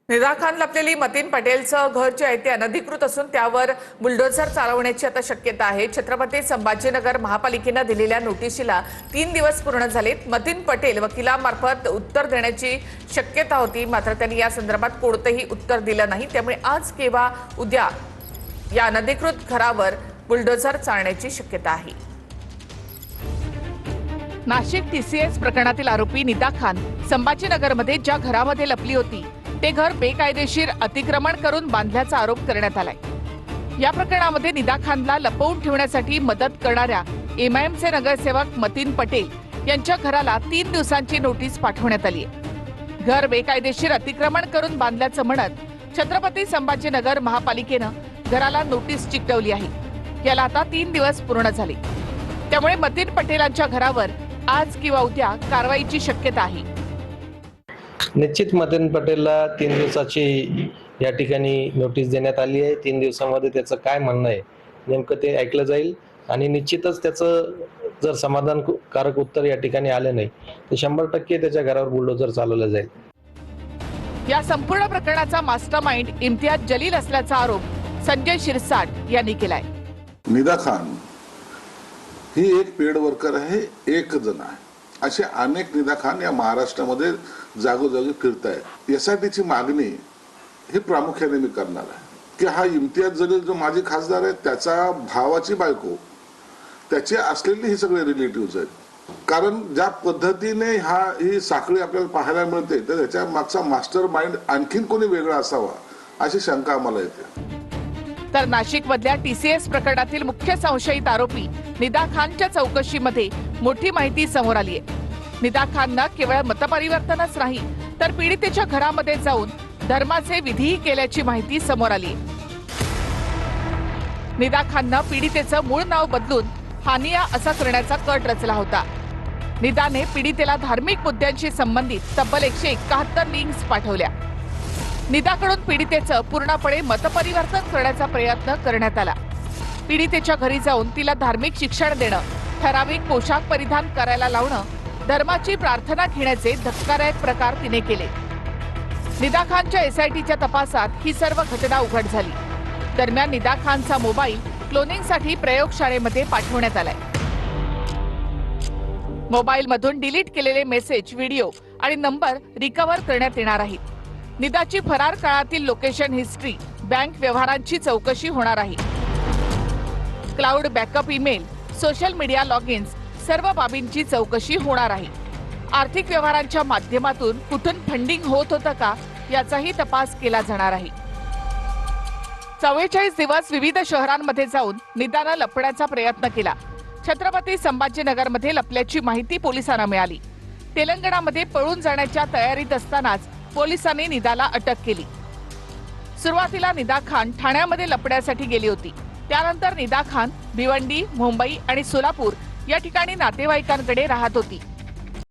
निदा खान लपलेली मतीन पटेलचं घर जे आहे ते अनधिकृत असून त्यावर बुलडोझर चालवण्याची आता शक्यता आहे। छत्रपती संभाजीनगर महापालिकेने दिलेल्या नोटिशीला 3 दिवस पूर्ण झालेत। मतीन पटेल वकिलामार्फत उत्तर देण्याची शक्यता होती, मात्र त्यांनी या संदर्भात कोणतेही उत्तर दिलं नाही। त्यामुळे आज किंवा उद्या या अनधिकृत घरावर बुलडोझर चालण्याची शक्यता आहे। नाशिक टीसीएस प्रकरणातील आरोपी निदा खान संभाजीनगरमध्ये ज्या घरामध्ये लपली होती ते घर बेकायदेशीर अतिक्रमण करून बांधल्याचा आरोप करण्यात आलाय। या प्रकरणामध्ये निदा खानला लपवून ठेवण्यासाठी मदत करणाऱ्या एमआयएमचे नगरसेवक मतीन पटेल यांच्या घराला 3 दिवसांची नोटीस पाठवण्यात आली आहे। घर बेकायदेशीर अतिक्रमण करून बांधल्याचं म्हणत छत्रपती संभाजीनगर महापालिकेनं घराला नोटीस चिकटवली आहे। याला आता 3 दिवस पूर्ण झाले, त्यामुळे मतीन पटेलांच्या घरावर आज किंवा उद्या कारवाईची शक्यता आहे। निश्चित मतीन पटेलला 3 दिवसाची या ठिकाणी नोटीस देण्यात आली आहे। 3 दिवसांमध्ये त्याचं काय म्हणणं आहे नेमकं ते ऐकलं जाईल आणि निश्चितच त्याचं जर समाधानकारक उत्तर या ठिकाणी आलं नाही तर 100% त्याच्या घरावर बुलडोझर चालवलं जाईल। या संपूर्ण प्रकरणाचा मास्टरमाइंड इम्तियाज जलील असल्याचा आरोप संजय शिरसाट यांनी केलाय। निदा खान ही एक पेड वर्कर आहे, एक जण आहे। असे अनेक निदा खान या महाराष्ट्रामध्ये जागोजागी फिरतायत। यासाठीची मागणी ही प्रामुख्याने मी करणार आहे की हा इम्तियाज जलील जो माजी खासदार आहे त्याचा भावाची बायको, त्याचे असलेले हे सगळे रिलेटिव्ह आहेत। कारण ज्या पद्धतीने ही साखळी आपल्याला पाहायला मिळते तर त्याच्या मागचा मास्टर माइंड आणखीन कोणी वेगळा असावा अशी शंका आम्हाला येते। तर नाशिक मधल्या टीसीएस प्रकरणातील मुख्य संशयित आरोपी निदा खानच्या चौकशीमध्ये मोठी माहिती समोर आली आहे। निदा खाननं केवळ मतपरिवर्तनच नाही तर पीडितेच्या घरामध्ये जाऊन धर्माचे विधीही केल्याची माहिती समोर आली आहे। निदा खाननं पीडितेचं मूळ नाव बदलून हानिया असा करण्याचा कट रचला होता। निदाने पीडितेला धार्मिक मुद्द्यांशी संबंधित तब्बल 171 लिंक्स पाठवल्या। निदाकडून पीडितेचं पूर्णपणे मतपरिवर्तन करण्याचा प्रयत्न करण्यात आला। पीडितेच्या घरी जाऊन तिला धार्मिक शिक्षण देणं, ठराविक पोशाख परिधान करायला लावणं, धर्माची प्रार्थना घेण्याचे धक्कादायक प्रकार तिने केले। निदा खानच्या एसआयटीच्या तपासात ही सर्व घटना उघड झाली। दरम्यान निदा खानचा मोबाईल क्लोनिंगसाठी प्रयोगशाळेमध्ये पाठवण्यात आलाय। मोबाईलमधून डिलीट केलेले मेसेज, व्हिडिओ आणि नंबर रिकव्हर करण्यात येणार आहेत। निदाची फरार काळातील लोकेशन हिस्ट्री, बँक व्यवहारांची चौकशी होणार आहे। Cloud backup, email, social media logins सर्व बाबींची चौकशी होणार आहे। आर्थिक व्यवहारांच्या माध्यमातून कुठून फंडिंग होत होतं का याचाही तपास केला जाणार आहे। 44 दिवस विविध शहरांमध्ये जाऊन निदानं लपण्याचा प्रयत्न केला। छत्रपती संभाजीनगरमध्ये लपल्याची माहिती पोलिसांना मिळाली। तेलंगणामध्ये पळून जाण्याच्या तयारीत असतानाच पोलिसांनी निदाला अटक केली। सुरुवातीला निदा खान ठाण्यामध्ये लपण्यासाठी गेली होती। त्यानंतर निदा खान भिवंडी, मुंबई आणि सोलापूर या ठिकाणी नातेवाईकांकडे राहत होती।